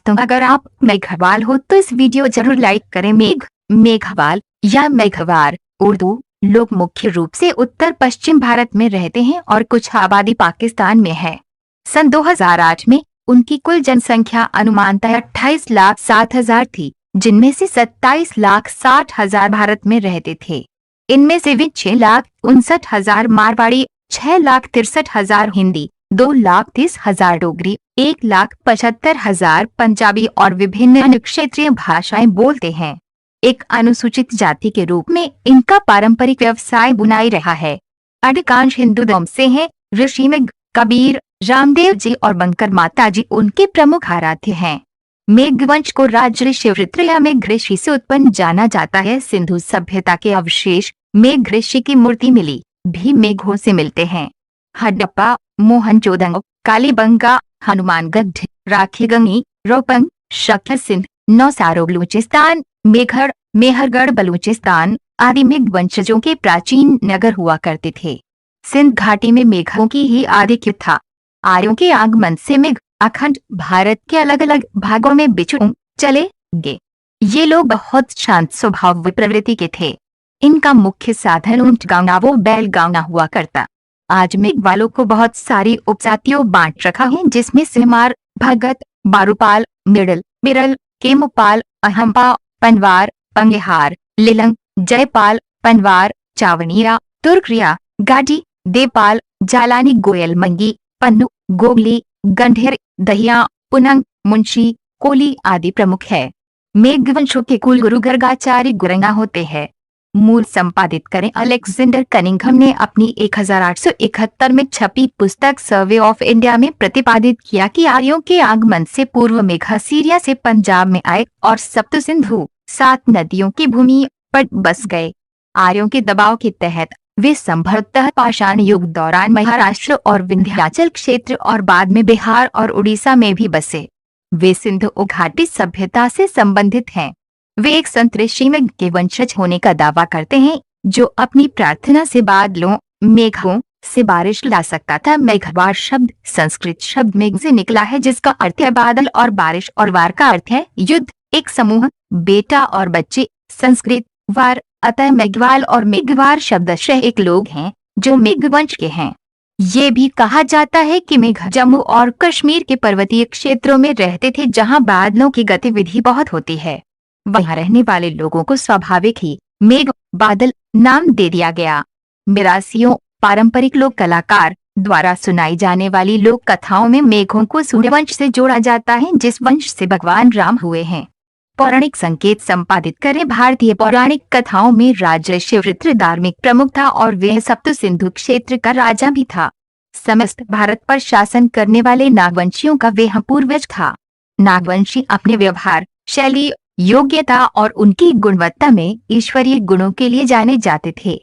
दोस्तों, अगर आप मेघवाल हो तो इस वीडियो जरूर लाइक करें। मेघवाल या मेघवार उर्दू लोग मुख्य रूप से उत्तर पश्चिम भारत में रहते हैं और कुछ आबादी पाकिस्तान में है। सन 2008 में उनकी कुल जनसंख्या अनुमानतः 28,07,000 थी, जिनमें से 27,60,000 भारत में रहते थे। इनमें से भी 6,59,000 मारवाड़ी, 6,63,000 हिंदी, 2,30,000 डोगरी, 1,75,000 पंजाबी और विभिन्न अन्य क्षेत्रीय भाषाएं बोलते हैं। एक अनुसूचित जाति के रूप में इनका पारंपरिक व्यवसाय बुनाई रहा है। अधिकांश हिंदू धर्म से हैं। ऋषि मेघ, कबीर, रामदेव जी और बंकर माता जी उनके प्रमुख आराध्य हैं। मेघवंश को राजऋषि वृत्र या मेघ ऋषि से उत्पन्न जाना जाता है। सिंधु सभ्यता के अवशेष मेघ ऋषि की मूर्ति मिली भी मेघों से मिलते हैं। हडप्पा, मोहनजोदड़ो, कालीबंगा, हनुमानगढ़, राखीगंगी, रोपंग, शक्कर सिंध, नौसारो बलूचिस्तान, मेघड़, मेहरगढ़ बलूचिस्तान आदि मेघ वंशजों के प्राचीन नगर हुआ करते थे। सिंध घाटी में मेघों की ही आधिक्य था। आर्यों के आगमन से मेघ अखंड भारत के अलग अलग भागों में बिछड़ चले गए। ये लोग बहुत शांत स्वभाव व प्रवृत्ति के थे। इनका मुख्य साधन ऊंट गांवना व बैल गांवना हुआ करता। आज मेघ वालों को बहुत सारी उपजातियों बांट रखा है, जिसमें सिहमार, भगत, बारूपाल, मिडल, बिरल, केमुपाल, अहम्पा, पनवार, पंगेहार, लिलंग, जयपाल, पनवार, चावनिया, तुर्करिया, गाडी, देपाल, जालानी, गोयल मंगी, पन्नू, गोगली, गंढेर, दहिया, पुनंग, मुंशी, कोली आदि प्रमुख है। मेघवंशों के कुल गुरु गर्गाचार्य गुरंगा होते हैं। मूल संपादित करें अलेक्जेंडर कनिंघम ने अपनी 1871 में छपी पुस्तक सर्वे ऑफ इंडिया में प्रतिपादित किया कि आर्यों के आगमन से पूर्व मेघ सीरिया से पंजाब में आए और सप्त सिंधु 7 नदियों की भूमि पर बस गए। आर्यों के दबाव के तहत वे संभवतः पाषाण युग दौरान महाराष्ट्र और विंध्याचल क्षेत्र और बाद में बिहार और उड़ीसा में भी बसे। वे सिंधु घाटी सभ्यता से संबंधित हैं। वे एक संत ऋषि मेघ के वंशज होने का दावा करते हैं, जो अपनी प्रार्थना से बादलों, मेघों से बारिश ला सकता था। मेघवार शब्द संस्कृत शब्द मेघ से निकला है, जिसका अर्थ है बादल, और बारिश और वार का अर्थ है युद्ध, एक समूह, बेटा और बच्चे। संस्कृत वार, अतः मेघवाल और मेघवार शब्दशः एक लोग हैं जो मेघवंश के हैं। ये भी कहा जाता है कि मेघ जम्मू और कश्मीर के पर्वतीय क्षेत्रों में रहते थे, जहां बादलों की गतिविधि बहुत होती है। वहां रहने वाले लोगों को स्वाभाविक ही मेघ बादल नाम दे दिया गया। मिरासियों, पारंपरिक लोक कलाकार द्वारा सुनाई जाने वाली लोक कथाओं में मेघों को सूर्यवंश से जोड़ा जाता है, जिस वंश से भगवान राम हुए हैं। पौराणिक संकेत संपादित करें। भारतीय पौराणिक कथाओं में राजऋषि वृत्र धार्मिक प्रमुख था और वह सप्त सिंधु क्षेत्र का राजा भी था। समस्त भारत पर शासन करने वाले नागवंशियों का वह पूर्वज था। नागवंशी अपने व्यवहार, शैली, योग्यता और उनकी गुणवत्ता में ईश्वरीय गुणों के लिए जाने जाते थे।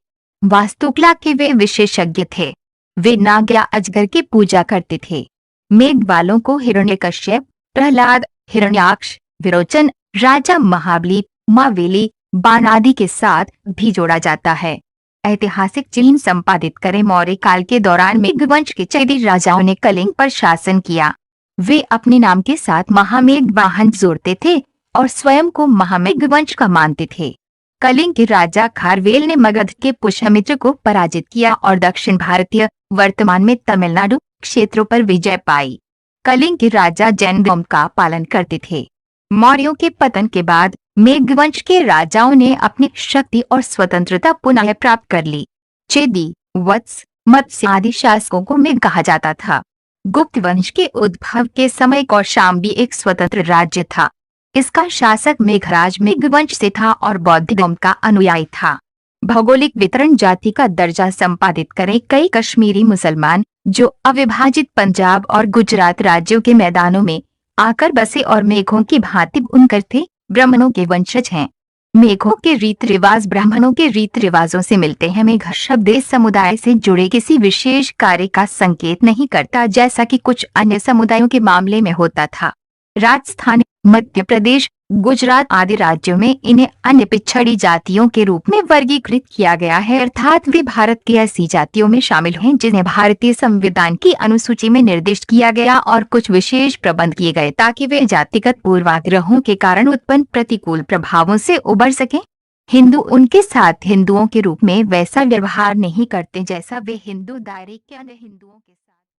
वास्तुकला के वे विशेषज्ञ थे। वे नाग या अजगर की पूजा करते थे। मेघ वालों को हिरण्यकश्यप, प्रहलाद, हिरण्याक्ष, विरोचन, राजा महाबली, मावेली, बाण आदि के साथ भी जोड़ा जाता है। ऐतिहासिक चिन्ह संपादित करें। मौर्य काल के दौरान मेघवंश के चैदी राजाओं ने कलिंग पर शासन किया। वे अपने नाम के साथ महामेघ वाहन जोड़ते थे और स्वयं को महामेघवंश का मानते थे। कलिंग के राजा खारवेल ने मगध के पुष्यमित्र को पराजित किया और दक्षिण भारतीय, वर्तमान में तमिलनाडु क्षेत्रों पर विजय पाई। कलिंग के राजा जैन धर्म का पालन करते थे। मौर्यों के पतन के बाद मेघवंश के राजाओं ने अपनी शक्ति और स्वतंत्रता पुनः प्राप्त कर ली। चेदी, वत्स, मत्स्य आदि शासकों को मेघ कहा जाता था। गुप्त वंश के उद्भव के समय कौशाम्बी एक स्वतंत्र राज्य था। इसका शासक मेघराज मेघवंश से था और बौद्ध धर्म का अनुयायी था। भौगोलिक वितरण जाति का दर्जा संपादित करें। कई कश्मीरी मुसलमान जो अविभाजित पंजाब और गुजरात राज्यों के मैदानों में आकर बसे और मेघों की भांति बुनकर थे, ब्राह्मणों के वंशज हैं। मेघों के रीत रिवाज ब्राह्मणों के रीत रिवाजों से मिलते हैं। मेघ शब्द इस समुदाय से जुड़े किसी विशेष कार्य का संकेत नहीं करता, जैसा कि कुछ अन्य समुदायों के मामले में होता था। राजस्थान मध्य प्रदेश, गुजरात आदि राज्यों में इन्हें अन्य पिछड़ी जातियों के रूप में वर्गीकृत किया गया है, अर्थात वे भारत की ऐसी जातियों में शामिल हैं जिन्हें भारतीय संविधान की अनुसूची में निर्दिष्ट किया गया और कुछ विशेष प्रबंध किए गए ताकि वे जातिगत पूर्वाग्रहों के कारण उत्पन्न प्रतिकूल प्रभावों से उबर सकें। हिंदू उनके साथ हिंदुओं के रूप में वैसा व्यवहार नहीं करते जैसा वे हिंदू दायरे के अन्य हिंदुओं के साथ